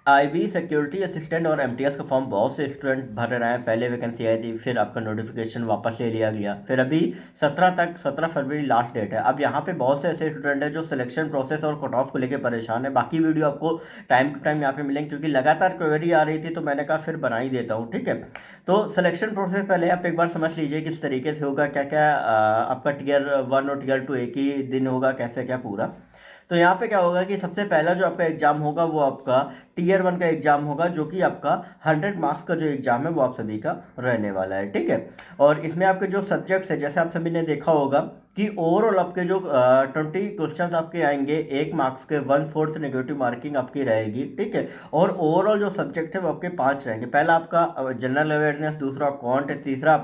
IB security assistant और MTS का form बहुत से स्टूडेंट भर रहे हैं। पहले वैकेंसी आई थी, फिर आपका नोटिफिकेशन वापस ले लिया गया, फिर अभी 17 फरवरी लास्ट डेट है। अब यहाँ पे बहुत से ऐसे स्टूडेंट हैं जो सिलेक्शन प्रोसेस और कट ऑफ को लेकर परेशान है। बाकी वीडियो आपको टाइम टू टाइम यहाँ पे मिलेंगे, क्योंकि लगातार क्वेरी आ रही थी, तो मैंने कहा फिर बना ही देता हूँ। ठीक है, तो सिलेक्शन प्रोसेस पहले आप एक बार समझ लीजिए किस तरीके से होगा, क्या क्या आपका टीयर 1 और टीयर 2 एक ही दिन होगा, कैसे क्या पूरा। तो यहाँ पे क्या होगा कि सबसे पहला जो आपका एग्जाम होगा वो आपका टीयर 1 का एग्जाम होगा, जो कि आपका 100 मार्क्स का जो एग्जाम है वो आप सभी का रहने वाला है। ठीक है, और इसमें आपके जो सब्जेक्ट्स है, जैसे आप सभी ने देखा होगा कि ओवरऑल आपके जो 20 क्वेश्चंस आपके आएंगे 1 मार्क्स के, 1/4 नेगेटिव मार्किंग आपकी रहेगी। ठीक है, और ओवरऑल जो सब्जेक्ट है वो आपके 5 रहेंगे। पहला आपका जनरल अवेयरनेस, दूसरा क्वांट, तीसरा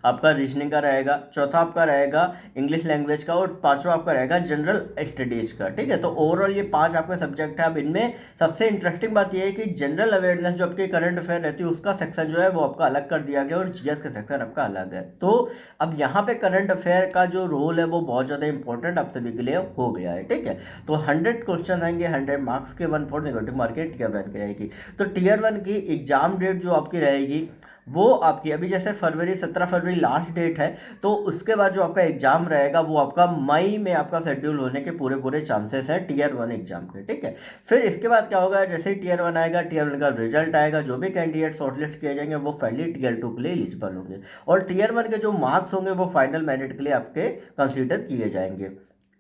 आपका रीजनिंग का रहेगा, चौथा आपका रहेगा इंग्लिश लैंग्वेज का, और पांचवा आपका रहेगा जनरल स्टडीज का। ठीक है, तो ओवरऑल ये 5 आपके सब्जेक्ट है। अब इनमें सबसे इंटरेस्टिंग बात यह है कि जनरल अवेयरनेस जो आपके करंट अफेयर रहती है उसका सेक्शन जो है वो आपका अलग कर दिया गया, और जीएस का सेक्शन आपका अलग है। तो अब यहाँ पे करंट अफेयर का जो रोल है वो बहुत ज़्यादा इंपॉर्टेंट आप सभी के लिए हो गया है। ठीक है, तो 100 क्वेश्चन आएंगे, 100 मार्क्स के, 1/4 नेगेटिव मार्किंग टीयर 1 की रहेगी। तो टीयर 1 की एग्जाम डेट जो आपकी रहेगी वो आपकी अभी जैसे 17 फरवरी लास्ट डेट है, तो उसके बाद जो आपका एग्जाम रहेगा वो आपका मई में आपका शेड्यूल होने के पूरे पूरे चांसेस है टीयर 1 एग्जाम के। ठीक है, फिर इसके बाद क्या होगा, जैसे ही टीयर 1 आएगा, टीयर 1 का रिजल्ट आएगा, जो भी कैंडिडेट शॉर्टलिस्ट किए जाएंगे वो फाइनली टीयर 2 के लिए एलिजिबल होंगे, और टीयर 1 के जो मार्क्स होंगे वो फाइनल मेरिट के लिए आपके कंसिडर किए जाएंगे।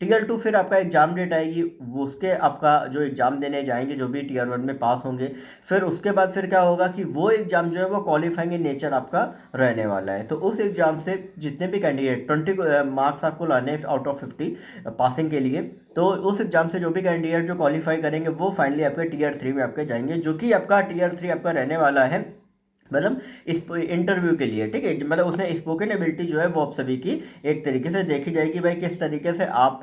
टीयर 2 फिर आपका एग्जाम डेट आएगी, वो उसके आपका जो एग्जाम देने जाएंगे जो भी टीयर 1 में पास होंगे, फिर उसके बाद फिर क्या होगा कि वो एग्जाम जो है वो क्वालिफाइंग इन नेचर आपका रहने वाला है। तो उस एग्जाम से जितने भी कैंडिडेट 20 मार्क्स आपको लाने आउट ऑफ 50 पासिंग के लिए, तो उस एग्जाम से जो भी कैंडिडेट जो क्वालिफाई करेंगे वो फाइनली आपके टीयर 3 में आपके जाएंगे, जो कि आपका टीयर 3 आपका रहने वाला है मतलब इस इंटरव्यू के लिए। ठीक है, मतलब उसमें स्पोकन एबिलिटी जो है वो आप सभी की एक तरीके से देखी जाएगी, भाई किस तरीके से आप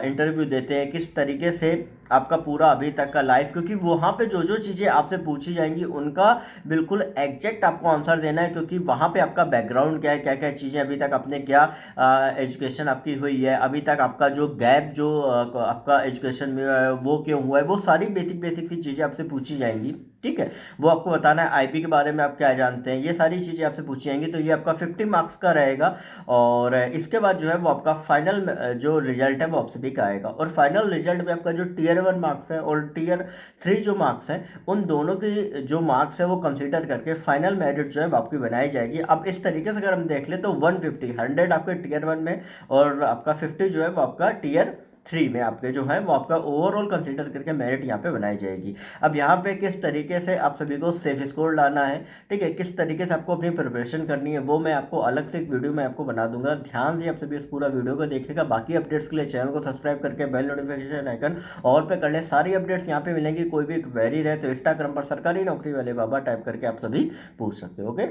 इंटरव्यू देते हैं, किस तरीके से आपका पूरा अभी तक का लाइफ, क्योंकि वहाँ पे जो जो चीज़ें आपसे पूछी जाएंगी उनका बिल्कुल एग्जैक्ट आपको आंसर देना है, क्योंकि वहाँ पे आपका बैकग्राउंड क्या है, क्या क्या चीज़ें अभी तक आपने क्या एजुकेशन आपकी हुई है, अभी तक आपका जो गैप जो आपका एजुकेशन में वो क्यों हुआ है, वो सारी बेसिक बेसिक सी चीज़ें आपसे पूछी जाएंगी। ठीक है, वो आपको बताना है आईपी के बारे में आप क्या जानते हैं, ये सारी चीज़ें आपसे पूछी जाएंगी। तो ये आपका 50 मार्क्स का रहेगा, और इसके बाद जो है वो आपका फाइनल जो रिजल्ट है वो आप सभी का आएगा, और फाइनल रिजल्ट में आपका जो टीयर 1 मार्क्स है और टीयर 3 जो मार्क्स हैं, उन दोनों की जो मार्क्स है वो कंसीडर करके फाइनल मेरिट जो है वो आपकी बनाई जाएगी। अब इस तरीके से अगर हम देख ले तो 150 आपके टीयर 1 में, और आपका 50 जो है वो आपका टीयर 3 में आपके जो है वो आपका ओवरऑल कंसीडर करके मेरिट यहाँ पे बनाई जाएगी। अब यहाँ पे किस तरीके से आप सभी को सेफ स्कोर लाना है, ठीक है, किस तरीके से आपको अपनी प्रिपरेशन करनी है, वो मैं आपको अलग से एक वीडियो में आपको बना दूंगा। ध्यान से आप सभी इस पूरा वीडियो को देखिएगा। बाकी अपडेट्स के लिए चैनल को सब्सक्राइब करके बेल नोटिफिकेशन आइकन ऑल पे कर ले, सारी अपडेट्स यहाँ पे मिलेंगी। कोई भी क्वेरी रहे तो इंस्टाग्राम पर सरकारी नौकरी वाले बाबा टाइप करके आप सभी पूछ सकते हो। ओके।